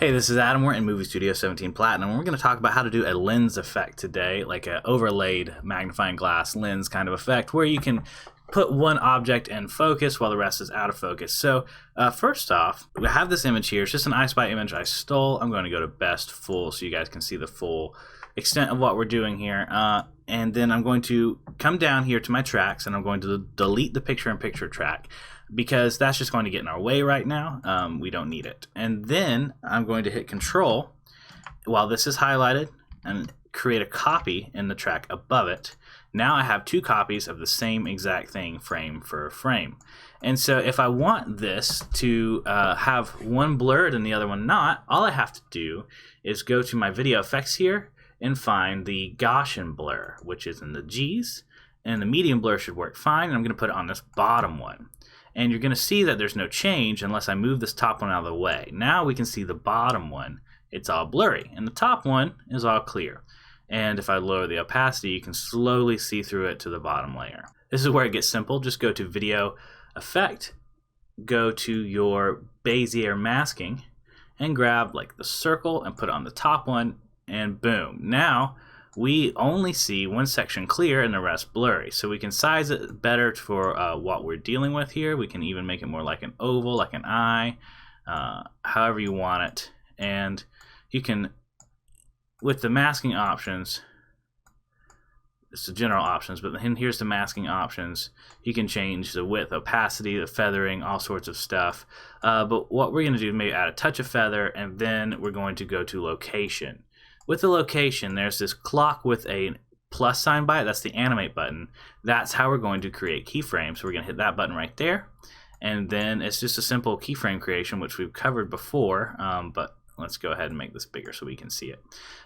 Hey, this is Adam. We're in Movie Studio 17 Platinum, and we're going to talk about how to do a lens effect today, like an overlaid magnifying glass lens kind of effect, where you can put one object in focus while the rest is out of focus. So first off, we have this image here. It's just an iSpy image I stole. I'm going to go to best full so you guys can see the full extent of what we're doing here. And then I'm going to come down here to my tracks, and I'm going to delete the picture-in-picture track, because that's just going to get in our way right now. We don't need it. And then I'm going to hit Control while this is highlighted and create a copy in the track above it. Now I have two copies of the same exact thing, frame for frame. And so if I want this to have one blurred and the other one not, all I have to do is go to my video effects here and find the Gaussian blur, which is in the G's, and the medium blur should work fine. And I'm going to put it on this bottom one. And you're going to see that there's no change unless I move this top one out of the way. Now we can see the bottom one. It's all blurry, and the top one is all clear. And if I lower the opacity, you can slowly see through it to the bottom layer. This is where it gets simple. Just go to Video Effect, go to your Bezier masking, and grab like the circle and put it on the top one, and boom. Now we only see one section clear and the rest blurry. So we can size it better for what we're dealing with here. We can even make it more like an oval, like an eye, however you want it. And you can, with the masking options, it's the general options, but then here's the masking options. You can change the width, opacity, the feathering, all sorts of stuff. But what we're going to do is maybe add a touch of feather, and then we're going to go to location. With the location, there's this clock with a plus sign by it. That's the animate button. That's how we're going to create keyframes. So we're going to hit that button right there. And then it's just a simple keyframe creation, which we've covered before. But let's go ahead and make this bigger so we can see it.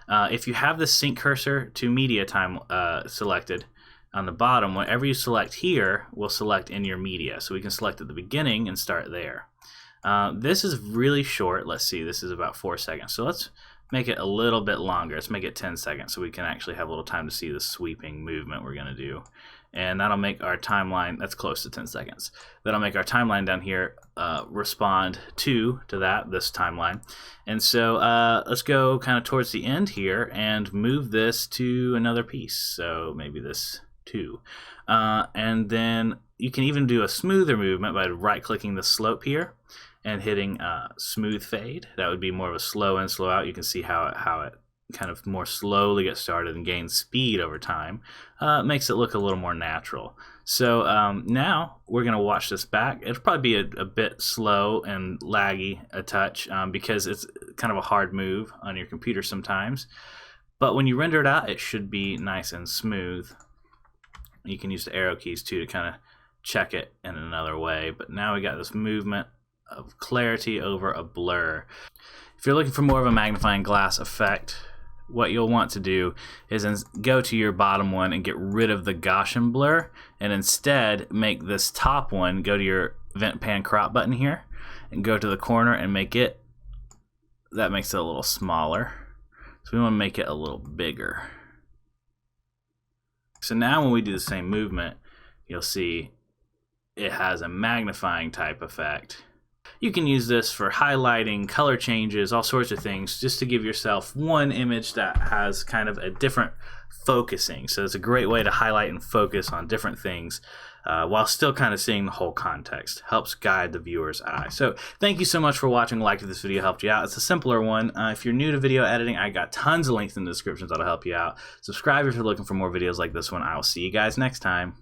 If you have the sync cursor to media time selected on the bottom, whatever you select here will select in your media. So we can select at the beginning and start there. This is really short. Let's see, this is about 4 seconds. So let's make it a little bit longer. Let's make it 10 seconds so we can actually have a little time to see the sweeping movement we're going to do. And that'll make our timeline, that's close to 10 seconds. That'll make our timeline down here respond to this timeline. And so let's go kind of towards the end here and move this to another piece. So maybe this too. And then you can even do a smoother movement by right-clicking the slope here and hitting smooth fade. That would be more of a slow in, slow out. You can see how it kind of more slowly gets started and gains speed over time. Makes it look a little more natural. So now we're going to watch this back. It'll probably be a bit slow and laggy a touch because it's kind of a hard move on your computer sometimes. But when you render it out, it should be nice and smooth. You can use the arrow keys too to kind of check it in another way. But now we got this movement of clarity over a blur. If you're looking for more of a magnifying glass effect, what you'll want to do is go to your bottom one and get rid of the Gaussian blur, and instead make this top one, go to your vent pan crop button here and go to the corner and make it, that makes it a little smaller. So we want to make it a little bigger. So now when we do the same movement, you'll see it has a magnifying type effect. You can use this for highlighting, color changes, all sorts of things, just to give yourself one image that has kind of a different focusing. So it's a great way to highlight and focus on different things while still kind of seeing the whole context. Helps guide the viewer's eye. So thank you so much for watching. Like if this video helped you out. It's a simpler one. If you're new to video editing, I got tons of links in the descriptions that'll help you out. Subscribe if you're looking for more videos like this one. I will see you guys next time.